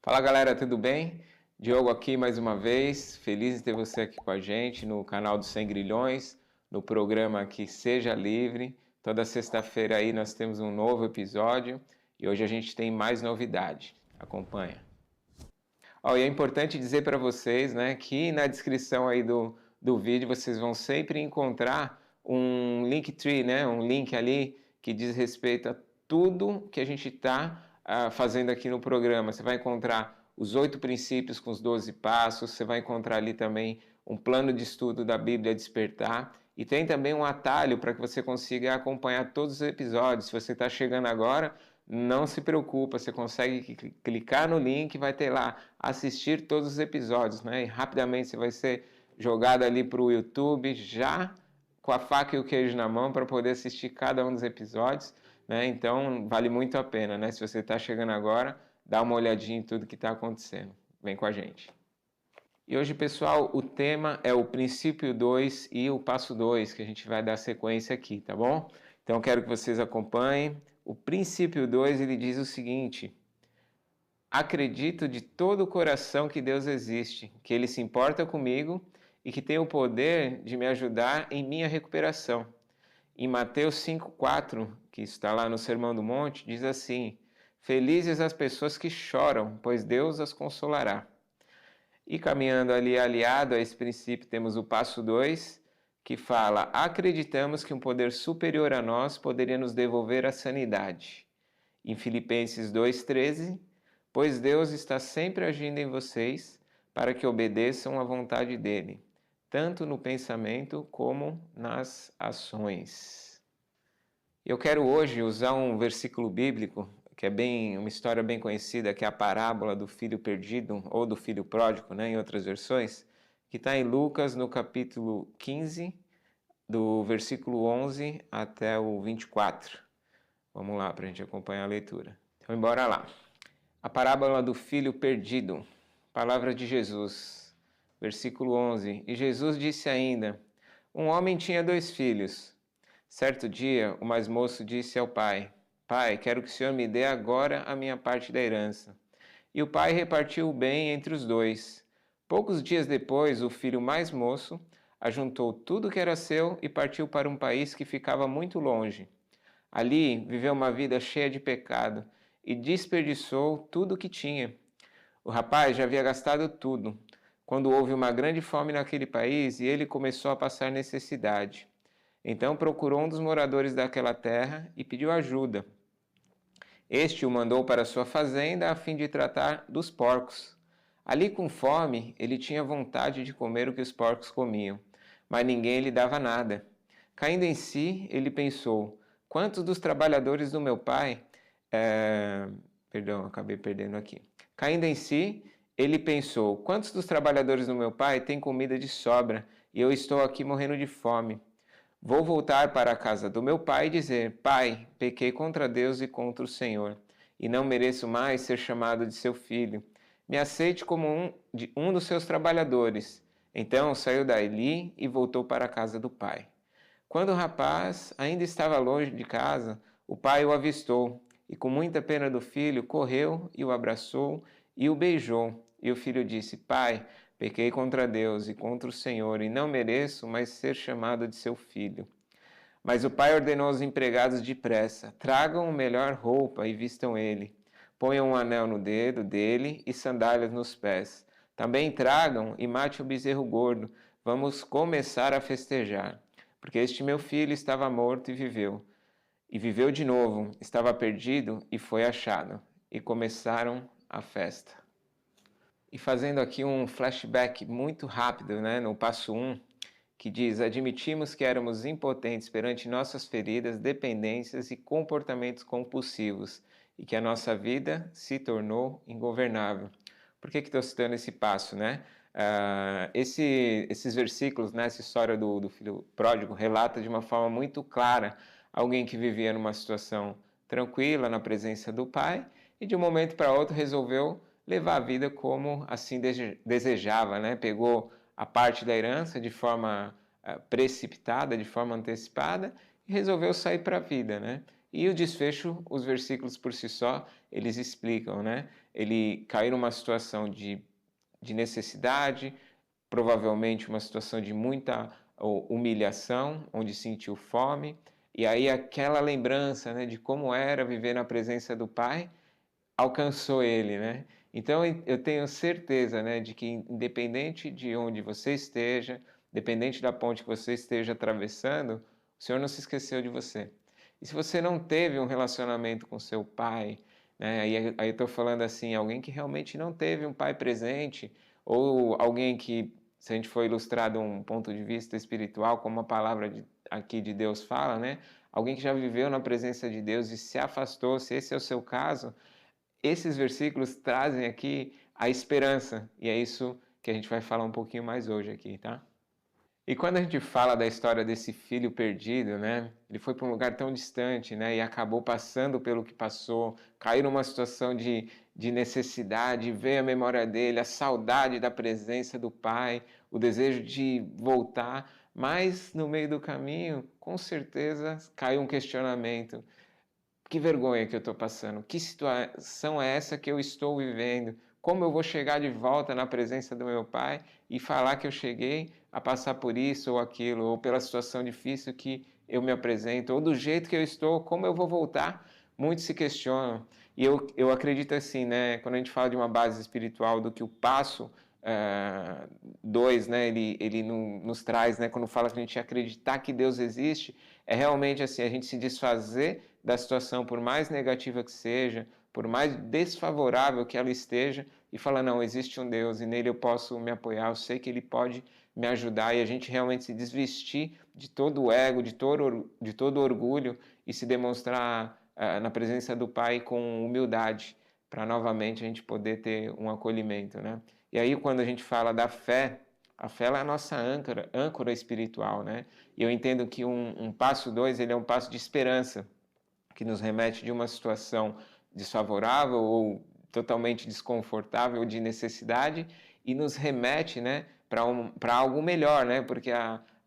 Fala galera, tudo bem? Diogo aqui mais uma vez, feliz de ter você aqui com a gente no canal dos 100 Grilhões, no programa aqui Seja Livre. Toda sexta-feira aí nós temos um novo episódio e hoje a gente tem mais novidade. Acompanha. E é importante dizer para vocês, né, que na descrição aí do vídeo vocês vão sempre encontrar um Linktree, né, um link ali que diz respeito a tudo que a gente está fazendo aqui no programa. Você vai encontrar os 8 princípios com os 12 passos, você vai encontrar ali também um plano de estudo da Bíblia Despertar e tem também um atalho para que você consiga acompanhar todos os episódios. Se você está chegando agora, não se preocupa, você consegue clicar no link e vai ter lá assistir todos os episódios, né? E rapidamente você vai ser jogado ali para o YouTube já com a faca e o queijo na mão para poder assistir cada um dos episódios, né? Então vale muito a pena, né? Se você está chegando agora, dá uma olhadinha em tudo que está acontecendo. Vem com a gente. E hoje, pessoal, o tema é o princípio 2 e o passo 2, que a gente vai dar sequência aqui, tá bom? Então quero que vocês acompanhem. O princípio 2, ele diz o seguinte: acredito de todo o coração que Deus existe, que Ele se importa comigo e que tem o poder de me ajudar em minha recuperação. Em Mateus 5,4, que está lá no Sermão do Monte, diz assim: felizes as pessoas que choram, pois Deus as consolará. E caminhando ali aliado a esse princípio, temos o passo 2, que fala: acreditamos que um poder superior a nós poderia nos devolver a sanidade. Em Filipenses 2,13, pois Deus está sempre agindo em vocês para que obedeçam à vontade dele, tanto no pensamento como nas ações. Eu quero hoje usar um versículo bíblico que é uma história bem conhecida, que é a parábola do filho perdido ou do filho pródigo, né, em outras versões, que está em Lucas no capítulo 15, do versículo 11 até o 24. Vamos lá para a gente acompanhar a leitura. Então, bora lá. A parábola do filho perdido. Palavra de Jesus. Versículo 11. E Jesus disse ainda: um homem tinha 2 filhos. Certo dia, o mais moço disse ao pai: Pai, quero que o Senhor me dê agora a minha parte da herança. E o pai repartiu o bem entre os 2. Poucos dias depois, o filho mais moço ajuntou tudo que era seu e partiu para um país que ficava muito longe. Ali viveu uma vida cheia de pecado e desperdiçou tudo o que tinha. O rapaz já havia gastado tudo, quando houve uma grande fome naquele país e ele começou a passar necessidade. Então procurou um dos moradores daquela terra e pediu ajuda. Este o mandou para sua fazenda a fim de tratar dos porcos. Ali com fome, ele tinha vontade de comer o que os porcos comiam, mas ninguém lhe dava nada. Caindo em si, ele pensou: quantos dos trabalhadores do meu pai... acabei perdendo aqui. Caindo em si, ele pensou: quantos dos trabalhadores do meu pai têm comida de sobra e eu estou aqui morrendo de fome? Vou voltar para a casa do meu pai e dizer: Pai, pequei contra Deus e contra o Senhor, e não mereço mais ser chamado de seu filho. Me aceite como um dos seus trabalhadores. Então saiu dali e voltou para a casa do pai. Quando o rapaz ainda estava longe de casa, o pai o avistou, e com muita pena do filho, correu e o abraçou e o beijou. E o filho disse: Pai, pequei contra Deus e contra o Senhor, e não mereço mais ser chamado de seu filho. Mas o pai ordenou aos empregados depressa: tragam a melhor roupa e vistam ele. Ponham um anel no dedo dele e sandálias nos pés. Também tragam e mate o bezerro gordo. Vamos começar a festejar. Porque este meu filho estava morto e viveu. E viveu de novo, estava perdido e foi achado. E começaram a festa. E fazendo aqui um flashback muito rápido, né, no passo 1, que diz: admitimos que éramos impotentes perante nossas feridas, dependências e comportamentos compulsivos, e que a nossa vida se tornou ingovernável. Por que estou citando esse passo, né? Esses versículos, né, essa história do filho pródigo, relata de uma forma muito clara alguém que vivia numa situação tranquila na presença do pai e de um momento para outro resolveu levar a vida como assim desejava, né? Pegou a parte da herança de forma precipitada, de forma antecipada e resolveu sair para a vida, né? E o desfecho, os versículos por si só, eles explicam, né? Ele caiu numa situação de necessidade, provavelmente uma situação de muita humilhação, onde sentiu fome, e aí aquela lembrança, né, de como era viver na presença do Pai, alcançou ele, né? Então eu tenho certeza, né, de que independente de onde você esteja, independente da ponte que você esteja atravessando, o Senhor não se esqueceu de você. E se você não teve um relacionamento com seu pai, né, aí eu estou falando assim, alguém que realmente não teve um pai presente, ou alguém que, se a gente for ilustrar de um ponto de vista espiritual, como a palavra aqui de Deus fala, né, alguém que já viveu na presença de Deus e se afastou, se esse é o seu caso, esses versículos trazem aqui a esperança, e é isso que a gente vai falar um pouquinho mais hoje aqui, tá? E quando a gente fala da história desse filho perdido, né? Ele foi para um lugar tão distante, né? E acabou passando pelo que passou, caiu numa situação de necessidade, veio a memória dele, a saudade da presença do pai, o desejo de voltar, mas no meio do caminho, com certeza, caiu um questionamento. Que vergonha que eu estou passando, que situação é essa que eu estou vivendo? Como eu vou chegar de volta na presença do meu pai e falar que eu cheguei a passar por isso ou aquilo, ou pela situação difícil que eu me apresento, ou do jeito que eu estou, como eu vou voltar? Muitos se questionam. E eu acredito assim, né? Quando a gente fala de uma base espiritual, do que o passo 2, né? Ele nos traz, né? Quando fala que a gente acreditar que Deus existe, é realmente assim, a gente se desfazer da situação, por mais negativa que seja, por mais desfavorável que ela esteja, e falar, não, existe um Deus e nele eu posso me apoiar, eu sei que ele pode me ajudar, e a gente realmente se desvestir de todo o ego, de todo o orgulho, e se demonstrar na presença do Pai com humildade, para novamente a gente poder ter um acolhimento, né? E aí quando a gente fala da fé, a fé ela é a nossa âncora espiritual, né? E eu entendo que um passo 2, ele é um passo de esperança, que nos remete de uma situação desfavorável ou totalmente desconfortável de necessidade e nos remete, né, para algo melhor, né? Porque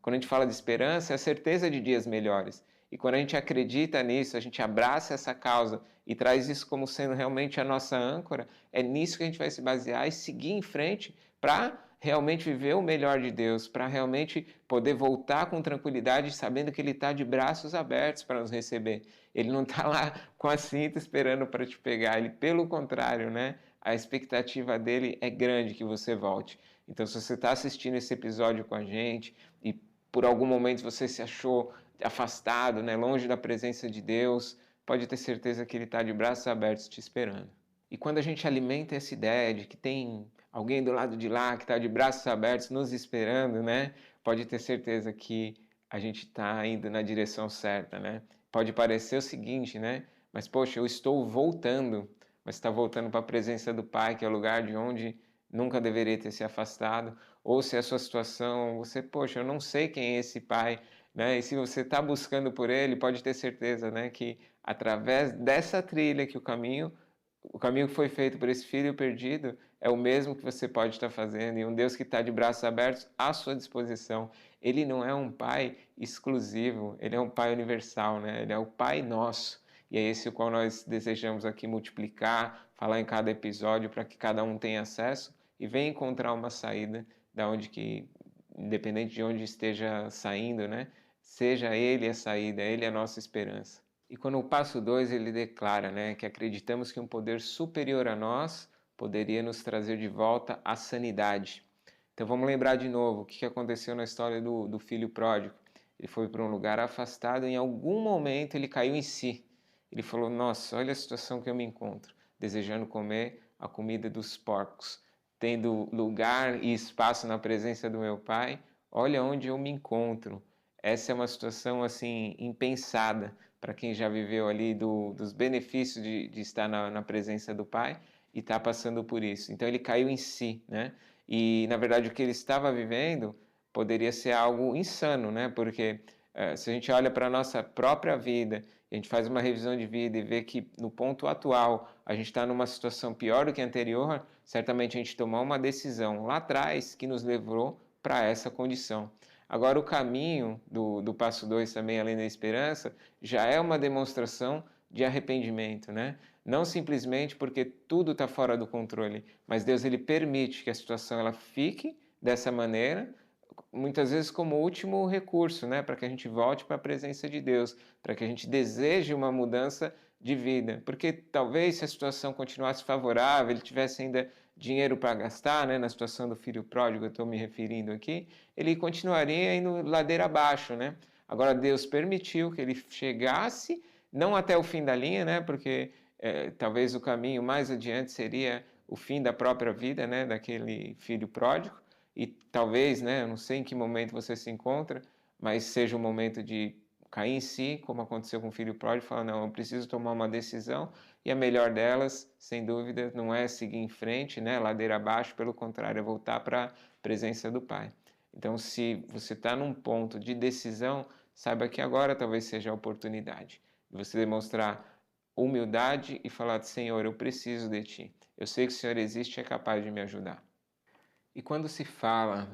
quando a gente fala de esperança, é a certeza de dias melhores. E quando a gente acredita nisso, a gente abraça essa causa e traz isso como sendo realmente a nossa âncora, é nisso que a gente vai se basear e seguir em frente para realmente viver o melhor de Deus, para realmente poder voltar com tranquilidade, sabendo que Ele está de braços abertos para nos receber. Ele não está lá com a cinta esperando para te pegar, ele, pelo contrário, né? A expectativa dele é grande que você volte. Então, se você está assistindo esse episódio com a gente e por algum momento você se achou afastado, né, longe da presença de Deus, pode ter certeza que Ele está de braços abertos te esperando. E quando a gente alimenta essa ideia de que tem alguém do lado de lá que está de braços abertos nos esperando, né, pode ter certeza que a gente está indo na direção certa, né? Pode parecer o seguinte, né? Mas poxa, eu estou voltando, mas está voltando para a presença do Pai, que é o lugar de onde nunca deveria ter se afastado. Ou se a sua situação, você, poxa, eu não sei quem é esse Pai, né? E se você está buscando por Ele, pode ter certeza, né? Que através dessa trilha que o caminho que foi feito por esse filho perdido é o mesmo que você pode estar fazendo, e um Deus que está de braços abertos à sua disposição. Ele não é um pai exclusivo, ele é um pai universal, né? Ele é o pai nosso. E é esse o qual nós desejamos aqui multiplicar, falar em cada episódio para que cada um tenha acesso e venha encontrar uma saída da onde que, independente de onde esteja saindo, né? Seja ele a saída, ele a nossa esperança. E quando o passo 2 ele declara, né, que acreditamos que um poder superior a nós poderia nos trazer de volta à sanidade. Então vamos lembrar de novo o que aconteceu na história do filho pródigo. Ele foi para um lugar afastado e em algum momento ele caiu em si. Ele falou, nossa, olha a situação que eu me encontro, desejando comer a comida dos porcos, tendo lugar e espaço na presença do meu pai, olha onde eu me encontro. Essa é uma situação assim impensada para quem já viveu ali dos benefícios de estar na presença do Pai e está passando por isso. Então ele caiu em si, né? E na verdade o que ele estava vivendo poderia ser algo insano, né? Porque se a gente olha para a nossa própria vida, a gente faz uma revisão de vida e vê que no ponto atual a gente está numa situação pior do que a anterior, certamente a gente tomou uma decisão lá atrás que nos levou para essa condição. Agora, o caminho do passo 2 também, além da esperança, já é uma demonstração de arrependimento, né? Não simplesmente porque tudo está fora do controle, mas Deus ele permite que a situação ela fique dessa maneira, muitas vezes como último recurso, né? Para que a gente volte para a presença de Deus, para que a gente deseje uma mudança de vida. Porque talvez se a situação continuasse favorável, ele tivesse ainda dinheiro para gastar, né? Na situação do filho pródigo, eu estou me referindo aqui, ele continuaria indo ladeira abaixo, né? Agora Deus permitiu que ele chegasse, não até o fim da linha, né? Porque talvez o caminho mais adiante seria o fim da própria vida, né? Daquele filho pródigo. E talvez, né? Eu não sei em que momento você se encontra, mas seja um momento de cair em si, como aconteceu com o filho pródigo, falar, não, eu preciso tomar uma decisão, e a melhor delas, sem dúvida, não é seguir em frente, né, ladeira abaixo, pelo contrário, é voltar para a presença do Pai. Então, se você está num ponto de decisão, saiba que agora talvez seja a oportunidade de você demonstrar humildade e falar, Senhor, eu preciso de Ti. Eu sei que o Senhor existe e é capaz de me ajudar. E quando se fala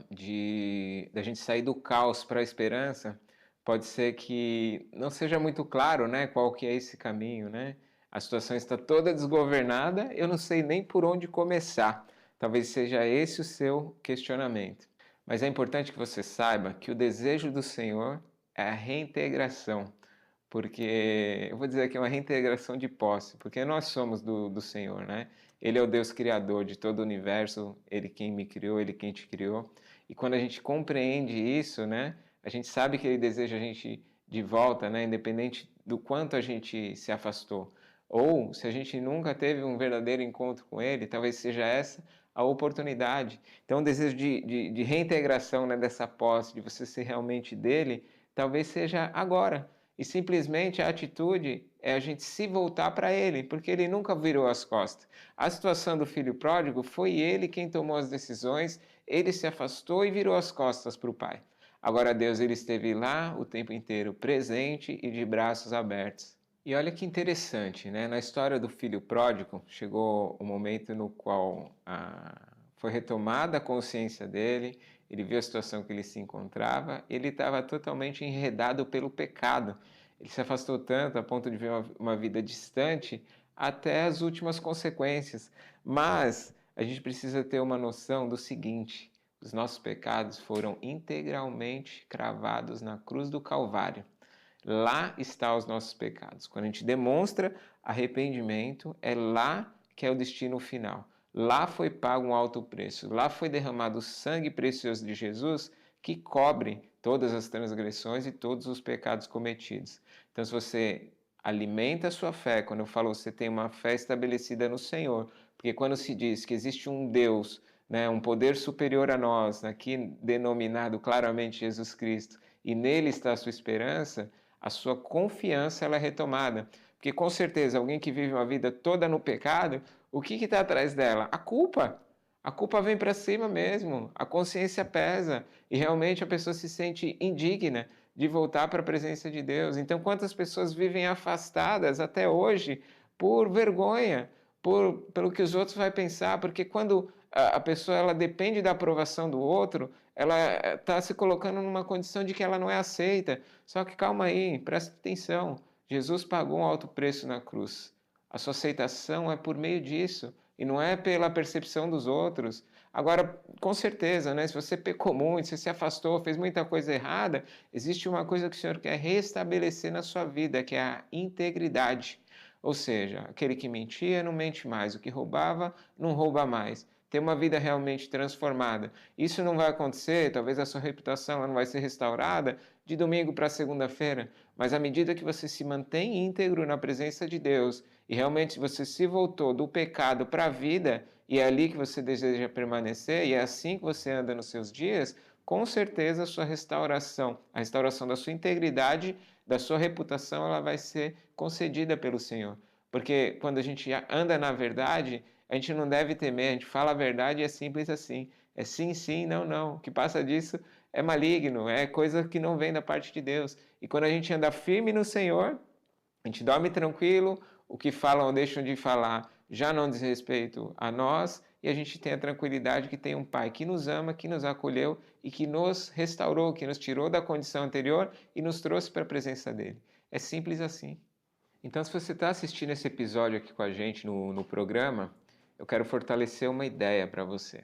da gente sair do caos para a esperança, pode ser que não seja muito claro, né, qual que é esse caminho, né? A situação está toda desgovernada, eu não sei nem por onde começar. Talvez seja esse o seu questionamento. Mas é importante que você saiba que o desejo do Senhor é a reintegração, porque eu vou dizer que é uma reintegração de posse, porque nós somos do Senhor, né? Ele é o Deus criador de todo o universo, Ele quem me criou, Ele quem te criou. E quando a gente compreende isso, né? A gente sabe que Ele deseja a gente de volta, né? Independente do quanto a gente se afastou. Ou se a gente nunca teve um verdadeiro encontro com Ele, talvez seja essa a oportunidade. Então, o desejo de reintegração, né, dessa posse, de você ser realmente dele, talvez seja agora. E simplesmente a atitude é a gente se voltar para ele, porque ele nunca virou as costas. A situação do filho pródigo foi ele quem tomou as decisões, ele se afastou e virou as costas para o pai. Agora Deus ele esteve lá o tempo inteiro, presente e de braços abertos. E olha que interessante, né? Na história do filho pródigo, chegou o momento no qual foi retomada a consciência dele, ele viu a situação que ele se encontrava, ele estava totalmente enredado pelo pecado. Ele se afastou tanto a ponto de ver uma vida distante até as últimas consequências. Mas a gente precisa ter uma noção do seguinte: os nossos pecados foram integralmente cravados na cruz do Calvário. Lá estão os nossos pecados. Quando a gente demonstra arrependimento, é lá que é o destino final. Lá foi pago um alto preço. Lá foi derramado o sangue precioso de Jesus que cobre todas as transgressões e todos os pecados cometidos. Então, se você alimenta a sua fé, quando eu falo você tem uma fé estabelecida no Senhor, porque quando se diz que existe um Deus, né, um poder superior a nós, aqui denominado claramente Jesus Cristo, e nele está a sua esperança, a sua confiança ela é retomada. Porque com certeza alguém que vive uma vida toda no pecado, o que está atrás dela? A culpa. A culpa vem para cima mesmo, a consciência pesa e realmente a pessoa se sente indigna de voltar para a presença de Deus. Então, quantas pessoas vivem afastadas até hoje por vergonha, pelo que os outros vão pensar? Porque quando a pessoa ela depende da aprovação do outro, ela está se colocando numa condição de que ela não é aceita. Só que calma aí, presta atenção. Jesus pagou um alto preço na cruz. A sua aceitação é por meio disso e não é pela percepção dos outros. Agora, com certeza, né, se você pecou muito, se afastou, fez muita coisa errada, existe uma coisa que o Senhor quer restabelecer na sua vida, que é a integridade. Ou seja, aquele que mentia não mente mais, o que roubava não rouba mais. Ter uma vida realmente transformada. Isso não vai acontecer, talvez a sua reputação ela não vai ser restaurada de domingo para segunda-feira, mas à medida que você se mantém íntegro na presença de Deus e realmente você se voltou do pecado para a vida e é ali que você deseja permanecer e é assim que você anda nos seus dias, com certeza a sua restauração, a restauração da sua integridade, da sua reputação, ela vai ser concedida pelo Senhor. Porque quando a gente anda na verdade, a gente não deve temer, a gente fala a verdade e é simples assim. É sim, sim, não, não. O que passa disso é maligno, é coisa que não vem da parte de Deus. E quando a gente anda firme no Senhor, a gente dorme tranquilo, o que falam ou deixam de falar já não diz respeito a nós, e a gente tem a tranquilidade que tem um Pai que nos ama, que nos acolheu e que nos restaurou, que nos tirou da condição anterior e nos trouxe para a presença dele. É simples assim. Então, se você está assistindo esse episódio aqui com a gente no programa, eu quero fortalecer uma ideia para você.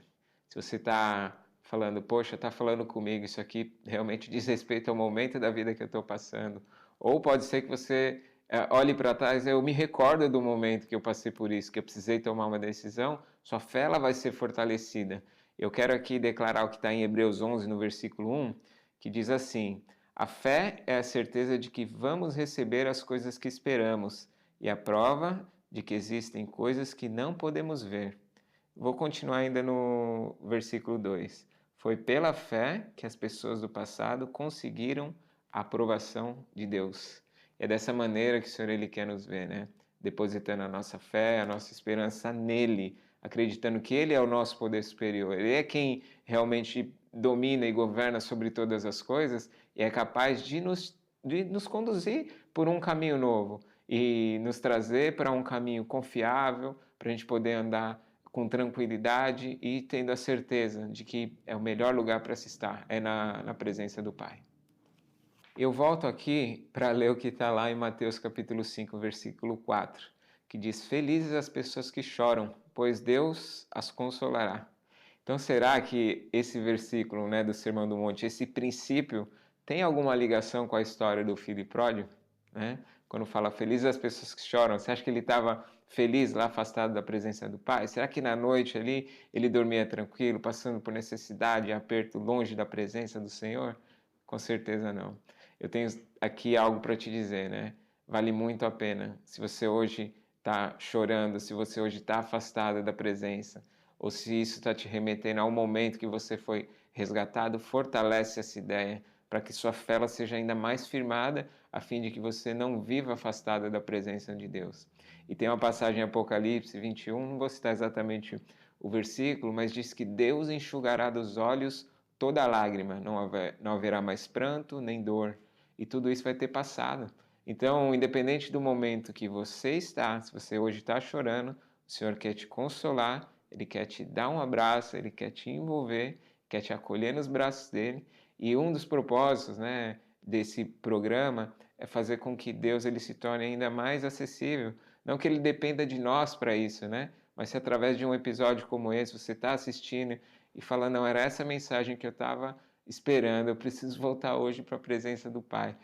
Se você está falando, poxa, está falando comigo, isso aqui realmente diz respeito ao momento da vida que eu estou passando. Ou pode ser que você olhe para trás, eu me recordo do momento que eu passei por isso, que eu precisei tomar uma decisão, sua fé ela vai ser fortalecida. Eu quero aqui declarar o que está em Hebreus 11, no versículo 1, que diz assim: a fé é a certeza de que vamos receber as coisas que esperamos e a prova de que existem coisas que não podemos ver. Vou continuar ainda no versículo 2. Foi pela fé que as pessoas do passado conseguiram a aprovação de Deus. É dessa maneira que o Senhor ele quer nos ver, né? Depositando a nossa fé, a nossa esperança nele, acreditando que ele é o nosso poder superior. Ele é quem realmente domina e governa sobre todas as coisas e é capaz de nos conduzir por um caminho novo e nos trazer para um caminho confiável, para a gente poder andar com tranquilidade e tendo a certeza de que é o melhor lugar para se estar, é na presença do Pai. Eu volto aqui para ler o que está lá em Mateus capítulo 5, versículo 4, que diz: felizes as pessoas que choram, pois Deus as consolará. Então, será que esse versículo, né, do Sermão do Monte, esse princípio, tem alguma ligação com a história do filho pródigo? Né? Quando fala felizes as pessoas que choram, você acha que ele estava feliz lá, afastado da presença do Pai? Será que na noite ali ele dormia tranquilo, passando por necessidade e aperto, longe da presença do Senhor? Com certeza não. Eu tenho aqui algo para te dizer, né? Vale muito a pena. Se você hoje está chorando, se você hoje está afastado da presença, ou se isso está te remetendo ao momento que você foi resgatado, fortalece essa ideia para que sua fé ela seja ainda mais firmada, a fim de que você não viva afastado da presença de Deus. E tem uma passagem em Apocalipse 21, não vou citar exatamente o versículo, mas diz que Deus enxugará dos olhos toda lágrima, não haverá mais pranto nem dor, e tudo isso vai ter passado. Então, independente do momento que você está, se você hoje está chorando, o Senhor quer te consolar, Ele quer te dar um abraço, Ele quer te envolver, quer te acolher nos braços dele. E um dos propósitos, né, desse programa é fazer com que Deus ele se torne ainda mais acessível. Não que Ele dependa de nós para isso, né? Mas se através de um episódio como esse você está assistindo e falando, não, era essa mensagem que eu estava esperando, eu preciso voltar hoje para a presença do Pai.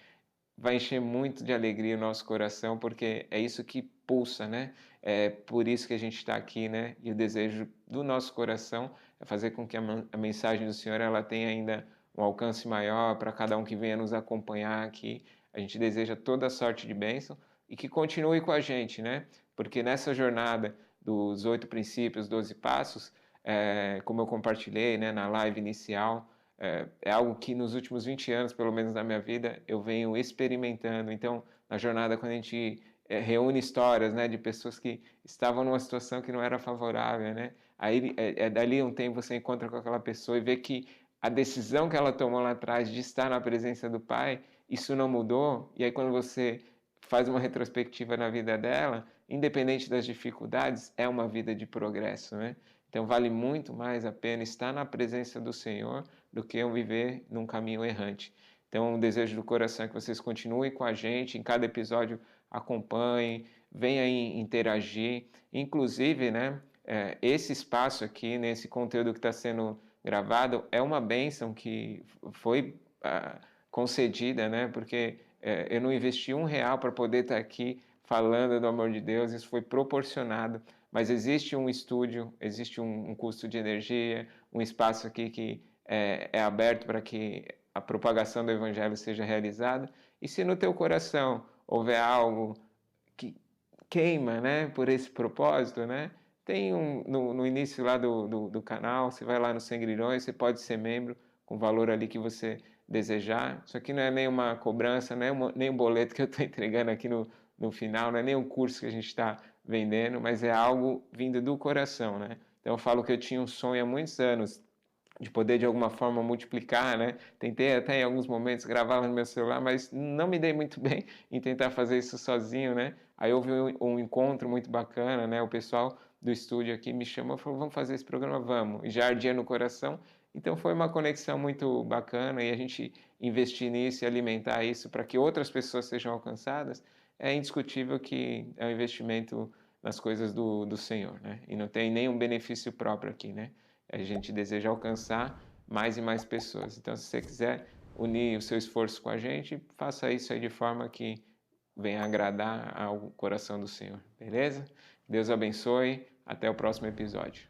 Vai encher muito de alegria o nosso coração, porque é isso que pulsa, né? É por isso que a gente está aqui, né? E o desejo do nosso coração é fazer com que a mensagem do Senhor ela tenha ainda um alcance maior para cada um que venha nos acompanhar aqui. A gente deseja toda sorte de bênção e que continue com a gente, né? Porque nessa jornada dos 8 princípios, 12 passos, como eu compartilhei, né, na live inicial, é algo que nos últimos 20 anos, pelo menos na minha vida, eu venho experimentando. Então, na jornada, quando a gente reúne histórias, né, de pessoas que estavam numa situação que não era favorável, né? Aí, dali um tempo você encontra com aquela pessoa e vê que a decisão que ela tomou lá atrás de estar na presença do Pai, isso não mudou. E aí, quando você faz uma retrospectiva na vida dela, independente das dificuldades, é uma vida de progresso, né? Então, vale muito mais a pena estar na presença do Senhor do que eu viver num caminho errante. Então, o desejo do coração é que vocês continuem com a gente, em cada episódio acompanhem, venham aí interagir. Inclusive, né, esse espaço aqui, nesse conteúdo que está sendo gravado, é uma bênção que foi concedida, né, porque eu não investi R$ 1 para poder estar aqui falando do amor de Deus, isso foi proporcionado, mas existe um estúdio, existe um custo de energia, um espaço aqui que é aberto para que a propagação do Evangelho seja realizada. E se no teu coração houver algo que queima, né, por esse propósito, né, tem no início lá do canal, você vai lá no Sangrilhões, você pode ser membro com o valor ali que você desejar. Isso aqui não é nenhuma cobrança, não é nem um boleto que eu estou entregando aqui no final, não é nem um curso que a gente está vendendo, mas é algo vindo do coração, né? Então eu falo que eu tinha um sonho há muitos anos de poder de alguma forma multiplicar, né? Tentei até em alguns momentos gravar no meu celular, mas não me dei muito bem em tentar fazer isso sozinho, né? Aí houve um encontro muito bacana, né? O pessoal do estúdio aqui me chamou e falou, vamos fazer esse programa? Vamos. E já ardia no coração. Então foi uma conexão muito bacana e a gente investir nisso e alimentar isso para que outras pessoas sejam alcançadas, é indiscutível que é um investimento nas coisas do Senhor, né? E não tem nenhum benefício próprio aqui, né? A gente deseja alcançar mais e mais pessoas. Então, se você quiser unir o seu esforço com a gente, faça isso aí de forma que venha agradar ao coração do Senhor, beleza? Deus abençoe, até o próximo episódio.